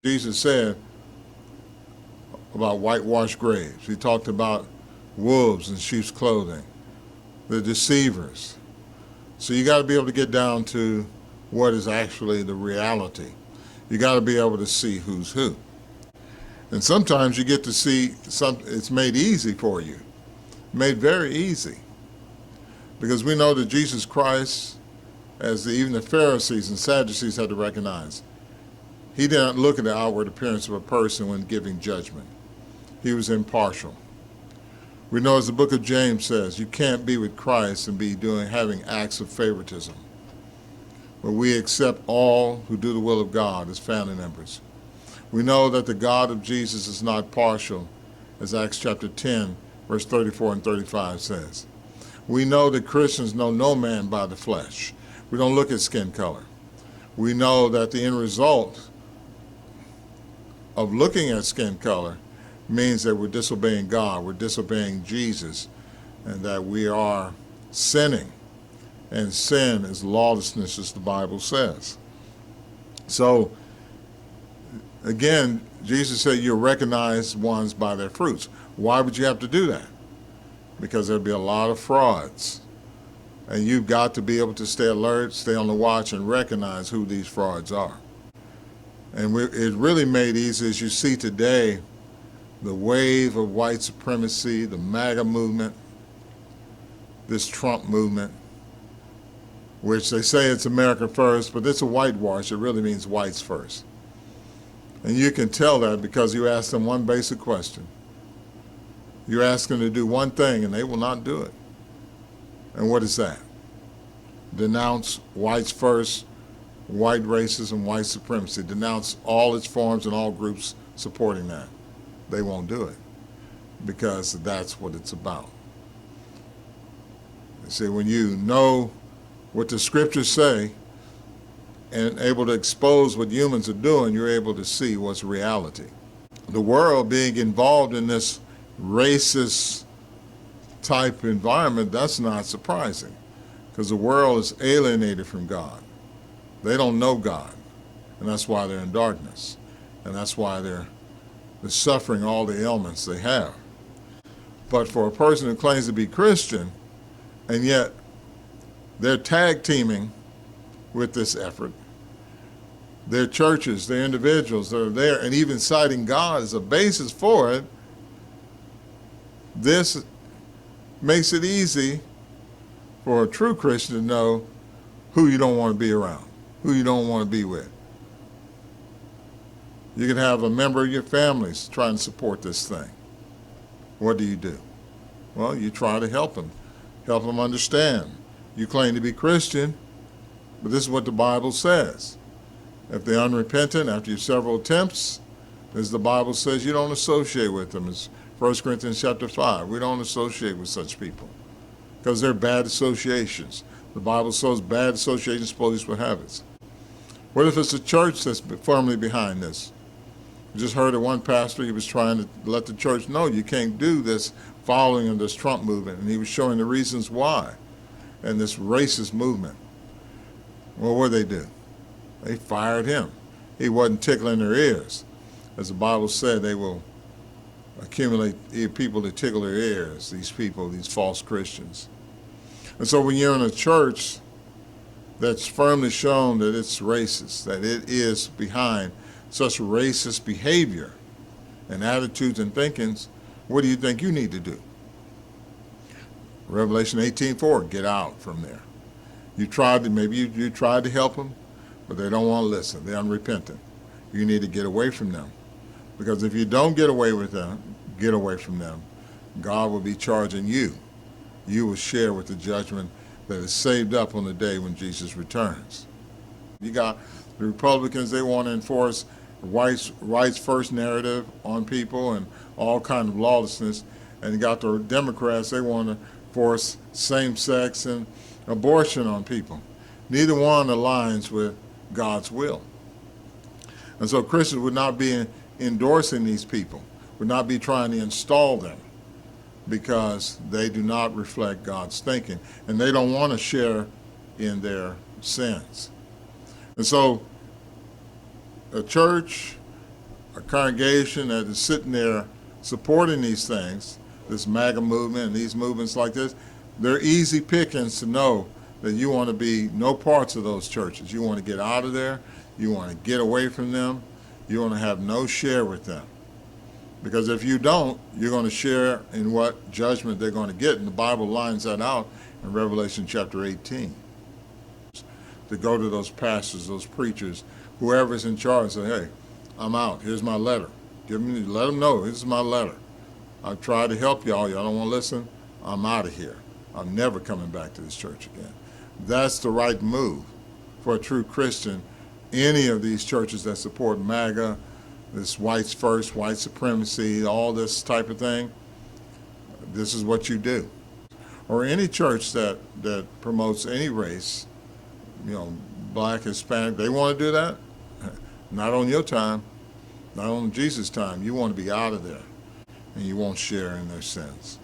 Jesus said about whitewashed graves. He talked about wolves in sheep's clothing, the deceivers. So you got to be able to get down to what is actually the reality. You got to be able to see who's who. And sometimes you get to see something, it's made easy for you, made very easy. Because we know that Jesus Christ, as even the Pharisees and Sadducees had to recognize, he didn't look at the outward appearance of a person when giving judgment. He was impartial. We know, as the book of James says, you can't be with Christ and be having acts of favoritism. But we accept all who do the will of God as family members. We know that the God of Jesus is not partial, as Acts chapter 10, verse 34 and 35 says. We know that Christians know no man by the flesh. We don't look at skin color. We know that the end result of looking at skin color means that we're disobeying God, we're disobeying Jesus, and that we are sinning. And sin is lawlessness, as the Bible says. So, again, Jesus said you'll recognize ones by their fruits. Why would you have to do that? Because there'll be a lot of frauds. And you've got to be able to stay alert, stay on the watch, and recognize who these frauds are. And it really made easy, as you see today, the wave of white supremacy, the MAGA movement, this Trump movement, which they say it's America first, but it's a whitewash. It really means whites first. And you can tell that because you ask them one basic question. You ask them to do one thing, and they will not do it. And what is that? Denounce whites first, white racism, white supremacy. Denounce all its forms and all groups supporting that. They won't do it because that's what it's about. You see, when you know what the scriptures say and able to expose what humans are doing, you're able to see what's reality. The world being involved in this racist type environment, that's not surprising because the world is alienated from God. They don't know God, and that's why they're in darkness, and that's why they're suffering all the ailments they have. But for a person who claims to be Christian, and yet they're tag teaming with this effort, their churches, their individuals that are there, and even citing God as a basis for it, this makes it easy for a true Christian to know who you don't want to be around, who you don't want to be with. You can have a member of your family trying to support this thing. What do? Well, you try to help them understand. You claim to be Christian, but this is what the Bible says. If they're unrepentant after your several attempts, as the Bible says, you don't associate with them. It's 1 Corinthians chapter 5. We don't associate with such people because they're bad associations. The Bible says bad associations spoils with habits. What if it's a church that's firmly behind this? We just heard of one pastor, he was trying to let the church know you can't do this following of this Trump movement, and he was showing the reasons why and this racist movement. Well, what did they do? They fired him. He wasn't tickling their ears. As the Bible said, they will accumulate people to tickle their ears, these people, these false Christians. And so when you're in a church that's firmly shown that it's racist, that it is behind such racist behavior and attitudes and thinkings, what do you think you need to do? Revelation 18:4, get out from there. You tried to, maybe you tried to help them, but they don't want to listen. They're unrepentant. You need to get away from them. Because if you don't get away from them, God will be charging you. You will share with the judgment that is saved up on the day when Jesus returns. You got the Republicans, they want to enforce rights first narrative on people and all kind of lawlessness. And you got the Democrats, they want to force same-sex and abortion on people. Neither one aligns with God's will. And so Christians would not be endorsing these people, would not be trying to install them because they do not reflect God's thinking and they don't want to share in their sins. And so a church a congregation that is sitting there supporting these things, this MAGA movement and these movements like this, they're easy pickings to know that you want to be no parts of those churches. You want to get out of there. You want to get away from them. You want to have no share with them. Because if you don't, you're going to share in what judgment they're going to get. And the Bible lines that out in Revelation chapter 18. To go to those pastors, those preachers, whoever's in charge, say, hey, I'm out. Here's my letter. Let them know, this is my letter. I've tried to help y'all. Y'all don't want to listen. I'm out of here. I'm never coming back to this church again. That's the right move for a true Christian. Any of these churches that support MAGA, this whites first, white supremacy, all this type of thing, this is what you do. Or any church that promotes any race, black, Hispanic, they want to do that? Not on your time, not on Jesus' time. You want to be out of there, and you won't share in their sins.